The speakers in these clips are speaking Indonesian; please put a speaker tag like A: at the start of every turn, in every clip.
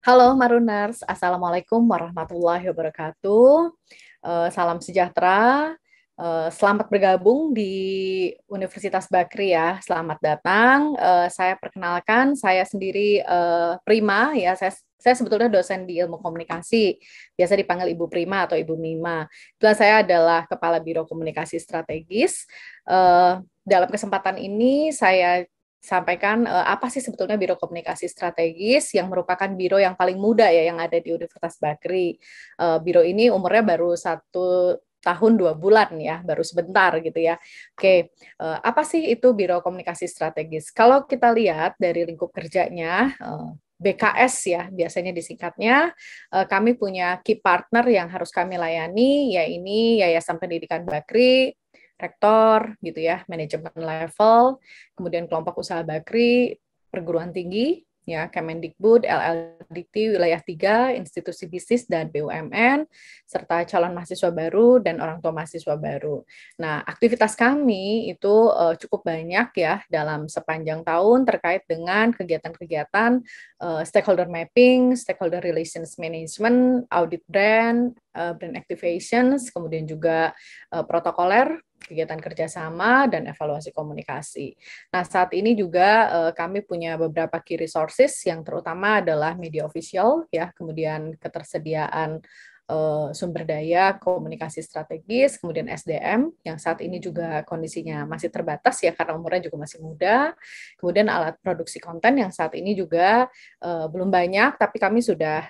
A: Halo Maruners, Assalamualaikum warahmatullahi wabarakatuh. Salam sejahtera. Selamat bergabung di Universitas Bakri ya. Selamat datang. Saya perkenalkan, saya sendiri Prima ya. Saya sebetulnya dosen di Ilmu Komunikasi, biasa dipanggil Ibu Prima atau Ibu Mima. Kebetulan saya adalah Kepala Biro Komunikasi Strategis. Dalam kesempatan ini saya sampaikan apa sih sebetulnya Biro Komunikasi Strategis yang merupakan biro yang paling muda ya yang ada di Universitas Bakri. Biro ini umurnya baru 1 tahun 2 bulan ya, baru sebentar gitu ya. Oke, apa sih itu Biro Komunikasi Strategis? Kalau kita lihat dari lingkup kerjanya, BKS ya biasanya disingkatnya, kami punya key partner yang harus kami layani, ya ini Yayasan Pendidikan Bakri, rektor gitu ya, manajemen level, kemudian kelompok usaha Bakri, perguruan tinggi, ya Kemendikbud, LLDT Wilayah 3, institusi bisnis dan BUMN, serta calon mahasiswa baru dan orang tua mahasiswa baru. Nah, aktivitas kami itu cukup banyak ya dalam sepanjang tahun terkait dengan kegiatan-kegiatan stakeholder mapping, stakeholder relations management, audit brand, brand activations, kemudian juga protokoler, kegiatan kerjasama, dan evaluasi komunikasi. Nah, saat ini juga kami punya beberapa key resources yang terutama adalah media official, ya, kemudian ketersediaan sumber daya komunikasi strategis, kemudian SDM yang saat ini juga kondisinya masih terbatas ya karena umurnya juga masih muda, kemudian alat produksi konten yang saat ini juga belum banyak, tapi kami sudah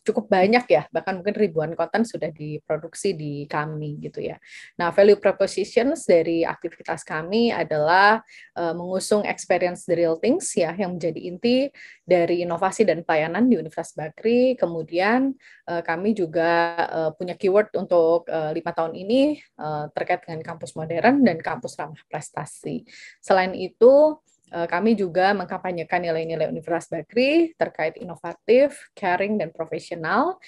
A: cukup banyak ya, bahkan mungkin ribuan konten sudah diproduksi di kami gitu ya. Nah, value propositions dari aktivitas kami adalah mengusung experience the real things ya, yang menjadi inti dari inovasi dan pelayanan di Universitas Bakri. Kemudian kami juga punya keyword untuk 5 tahun ini terkait dengan kampus modern dan kampus ramah prestasi. Selain itu, kami juga mengkampanyekan nilai-nilai Universitas Bakri terkait inovatif, caring, dan profesional.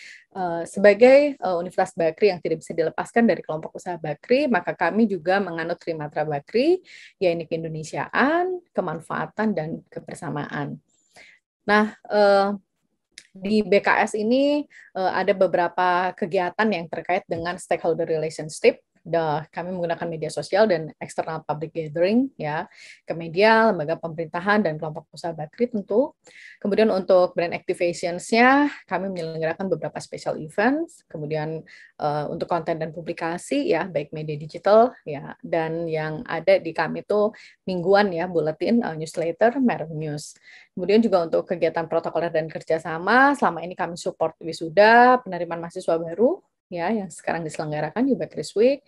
A: Sebagai Universitas Bakri yang tidak bisa dilepaskan dari kelompok usaha Bakri, maka kami juga menganut Trimatra Bakri, yaitu keindonesiaan, kemanfaatan, dan kebersamaan. Nah, di BKS ini ada beberapa kegiatan yang terkait dengan stakeholder relationship. Kami menggunakan media sosial dan external public gathering ya, ke media, lembaga pemerintahan dan kelompok usaha Bakri tentu. Kemudian untuk brand activations-nya kami menyelenggarakan beberapa special events, kemudian untuk konten dan publikasi ya, baik media digital ya, dan yang ada di kami itu mingguan ya, bulletin, newsletter, Merah News. Kemudian juga untuk kegiatan protokoler dan kerjasama, selama ini kami support wisuda, penerimaan mahasiswa baru, ya yang sekarang diselenggarakan di Bakris Week,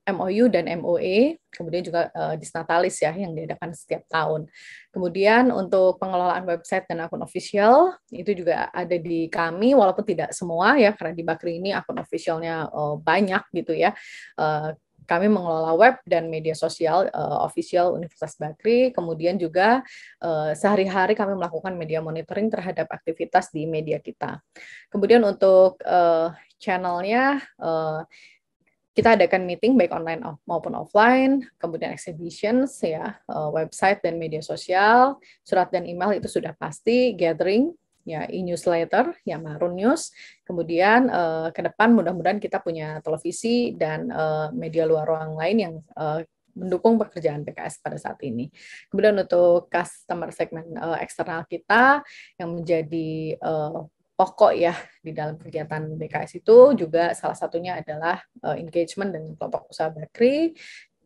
A: MOU dan MOE, kemudian juga Disnatalis ya yang diadakan setiap tahun. Kemudian untuk pengelolaan website dan akun official itu juga ada di kami, walaupun tidak semua ya karena di Bakri ini akun officialnya banyak gitu ya. Kami mengelola web dan media sosial official Universitas Bakri, kemudian juga sehari-hari kami melakukan media monitoring terhadap aktivitas di media kita. Kemudian untuk channelnya, kita adakan meeting baik online maupun offline, kemudian exhibitions ya, website dan media sosial, surat dan email itu sudah pasti, gathering ya, e-newsletter ya, Marun News. Kemudian ke depan mudah-mudahan kita punya televisi dan media luar ruang lain yang mendukung pekerjaan PKS pada saat ini. Kemudian untuk customer segmen eksternal kita yang menjadi pokok ya di dalam kegiatan BKS itu juga salah satunya adalah engagement dengan kelompok usaha Bakri,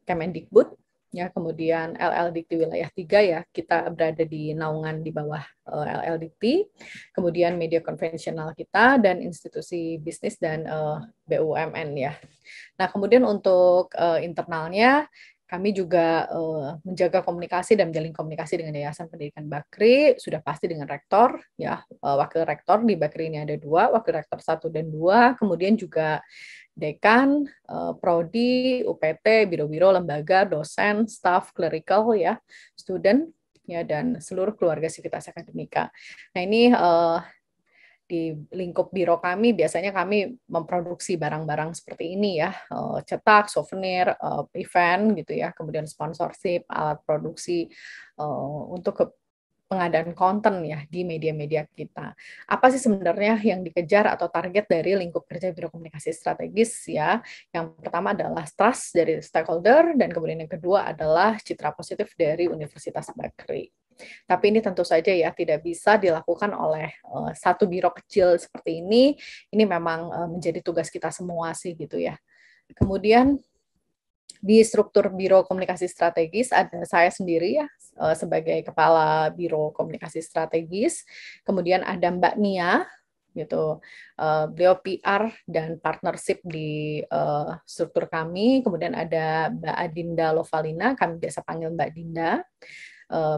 A: Kemendikbud, ya kemudian LLDT Wilayah 3 ya, kita berada di naungan di bawah LLDT, kemudian media konvensional kita dan institusi bisnis dan BUMN ya. Nah, kemudian untuk internalnya kami juga menjaga komunikasi dan menjalin komunikasi dengan Yayasan Pendidikan Bakri, sudah pasti dengan rektor, ya wakil rektor di Bakri ini ada 2, wakil rektor 1 dan 2, kemudian juga dekan, prodi, UPT, biro-biro, lembaga, dosen, staff, clerical, ya, student, ya dan seluruh keluarga Sivitas Akademika. Nah ini di lingkup biro kami biasanya kami memproduksi barang-barang seperti ini ya, cetak, souvenir, event gitu ya, kemudian sponsorship, alat produksi untuk pengadaan konten ya di media-media kita. Apa sih sebenarnya yang dikejar atau target dari lingkup kerja Biro Komunikasi Strategis ya? Yang pertama adalah trust dari stakeholder, dan kemudian yang kedua adalah citra positif dari Universitas Bagri. Tapi ini tentu saja ya tidak bisa dilakukan oleh satu biro kecil seperti ini. Ini memang menjadi tugas kita semua sih gitu ya. Kemudian di struktur Biro Komunikasi Strategis ada saya sendiri ya sebagai Kepala Biro Komunikasi Strategis. Kemudian ada Mbak Nia gitu. Beliau PR dan partnership di struktur kami. Kemudian ada Mbak Adinda Lovalina, kami biasa panggil Mbak Dinda,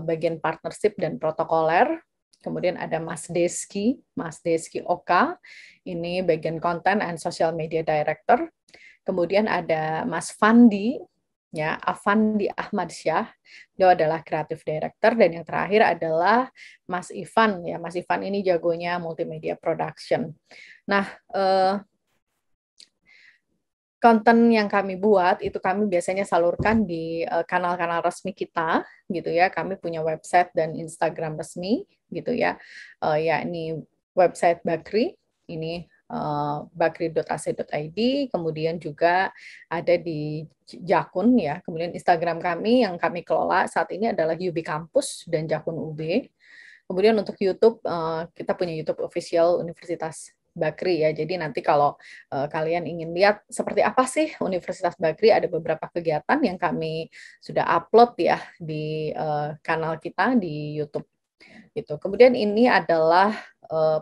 A: bagian partnership dan protokoler. Kemudian ada Mas Deski Oka, ini bagian content and social media director. Kemudian ada Mas Fandi, ya, Afandi Ahmad Syah, beliau adalah creative director, dan yang terakhir adalah Mas Ivan, ya, Mas Ivan ini jagonya multimedia production. Nah, konten yang kami buat itu kami biasanya salurkan di kanal-kanal resmi kita, gitu ya. Kami punya website dan Instagram resmi, gitu ya, yakni website Bakri, ini bakri.ac.id, kemudian juga ada di Jakun ya, kemudian Instagram kami yang kami kelola saat ini adalah UB Kampus dan Jakun UB. Kemudian untuk YouTube, kita punya YouTube official Universitas Bakri ya. Jadi nanti kalau kalian ingin lihat seperti apa sih Universitas Bakri, ada beberapa kegiatan yang kami sudah upload ya di kanal kita di YouTube. Gitu. Kemudian ini adalah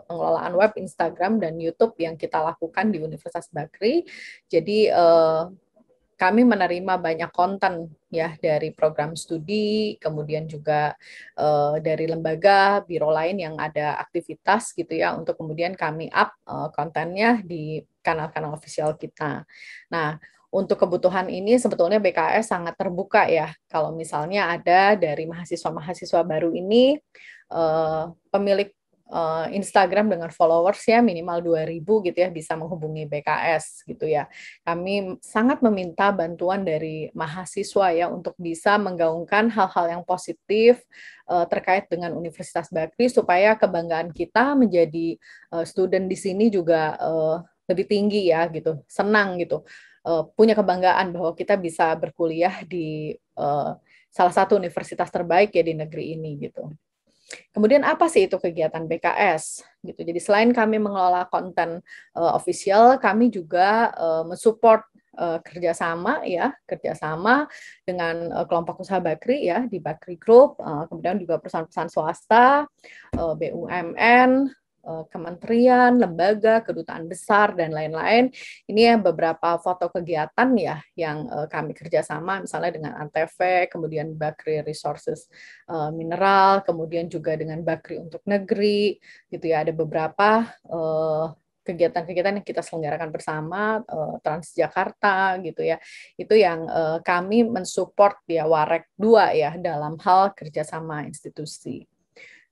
A: pengelolaan web, Instagram, dan YouTube yang kita lakukan di Universitas Bakri. Jadi kami menerima banyak konten ya dari program studi, kemudian juga dari lembaga, biro lain yang ada aktivitas gitu ya, untuk kemudian kami up kontennya di kanal-kanal official kita. Nah, untuk kebutuhan ini sebetulnya BKS sangat terbuka ya. Kalau misalnya ada dari mahasiswa-mahasiswa baru ini pemilik Instagram dengan followers ya minimal 2.000 gitu ya, bisa menghubungi BKS gitu ya. Kami sangat meminta bantuan dari mahasiswa ya untuk bisa menggaungkan hal-hal yang positif terkait dengan Universitas Bakri, supaya kebanggaan kita menjadi student di sini juga lebih tinggi ya gitu, senang gitu, punya kebanggaan bahwa kita bisa berkuliah di salah satu universitas terbaik ya di negeri ini gitu. Kemudian apa sih itu kegiatan BKS gitu. Jadi selain kami mengelola konten official, kami juga mensupport kerjasama dengan kelompok usaha Bakri ya di Bakri Group, kemudian juga perusahaan-perusahaan swasta, BUMN, kementerian, lembaga, kedutaan besar, dan lain-lain. Ini ya beberapa foto kegiatan ya yang kami kerjasama, misalnya dengan Antv, kemudian Bakri Resources Mineral, kemudian juga dengan Bakri untuk Negeri, gitu ya. Ada beberapa kegiatan-kegiatan yang kita selenggarakan bersama, Transjakarta gitu ya. Itu yang kami mensupport ya Warek 2 ya dalam hal kerjasama institusi.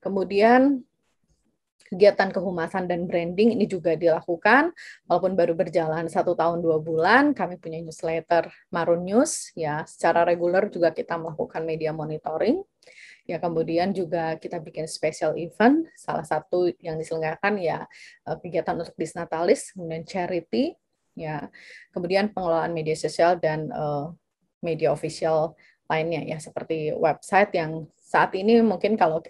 A: Kemudian kegiatan kehumasan dan branding ini juga dilakukan, walaupun baru berjalan 1 tahun 2 bulan. Kami punya newsletter Marun News ya, secara reguler juga kita melakukan media monitoring. Ya, kemudian juga kita bikin special event, salah satu yang diselenggarakan ya kegiatan untuk disnatalis, kemudian charity, ya, kemudian pengelolaan media sosial dan media official lainnya ya, seperti website yang saat ini mungkin kalau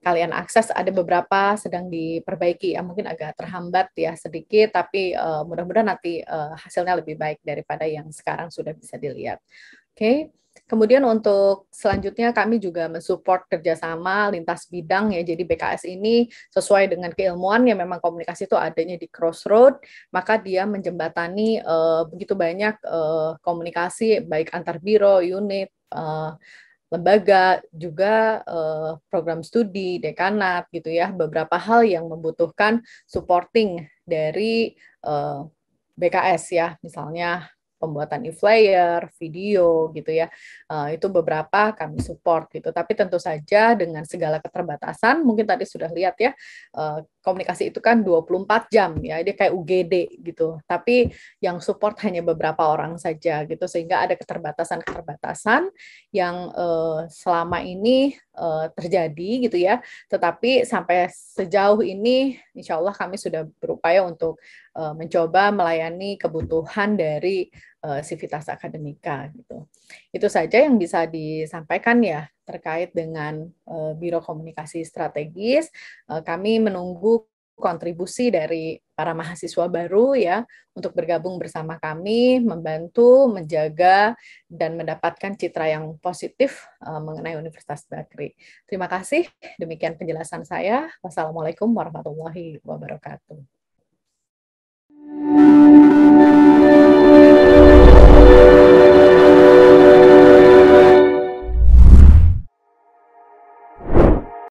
A: kalian akses ada beberapa sedang diperbaiki ya, mungkin agak terhambat ya sedikit, tapi mudah-mudahan nanti hasilnya lebih baik daripada yang sekarang sudah bisa dilihat. Oke. Kemudian untuk selanjutnya kami juga mensupport kerjasama lintas bidang ya. Jadi BKS ini sesuai dengan keilmuan yang memang komunikasi itu adanya di crossroad, maka dia menjembatani begitu banyak komunikasi baik antar biro, unit, lembaga, juga program studi, dekanat gitu ya. Beberapa hal yang membutuhkan supporting dari BKS ya, misalnya pembuatan e-flyer, video gitu ya, itu beberapa kami support gitu. Tapi tentu saja dengan segala keterbatasan, mungkin tadi sudah lihat ya, komunikasi itu kan 24 jam ya, dia kayak UGD gitu. Tapi yang support hanya beberapa orang saja gitu, sehingga ada keterbatasan-keterbatasan yang selama ini terjadi gitu ya. Tetapi sampai sejauh ini, insya Allah kami sudah berupaya untuk mencoba melayani kebutuhan dari Civitas Akademika gitu. Itu saja yang bisa disampaikan ya terkait dengan Biro Komunikasi Strategis. Kami menunggu kontribusi dari para mahasiswa baru ya untuk bergabung bersama kami, membantu, menjaga, dan mendapatkan citra yang positif mengenai Universitas Bakri. Terima kasih. Demikian penjelasan saya. Wassalamualaikum warahmatullahi wabarakatuh.